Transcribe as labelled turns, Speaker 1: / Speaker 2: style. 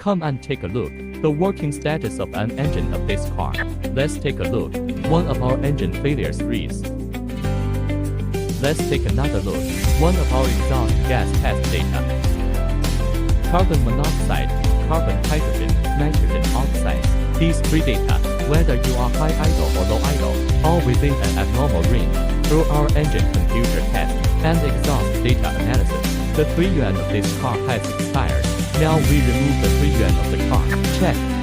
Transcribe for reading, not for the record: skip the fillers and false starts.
Speaker 1: Come and take a look. The working status of an engine of this car. Let's take a look. One of our engine failures freeze. Let's take another look. One of our exhaust gas test data. Carbon monoxide, carbon hydrogen, nitrogen oxides. These three data, whether you are high idle or low idle, all within an abnormal range. Through our engine computer test and exhaust data analysis, the 3 yuan of this car has expired. Now we remove the 3 yuan of the car. Check.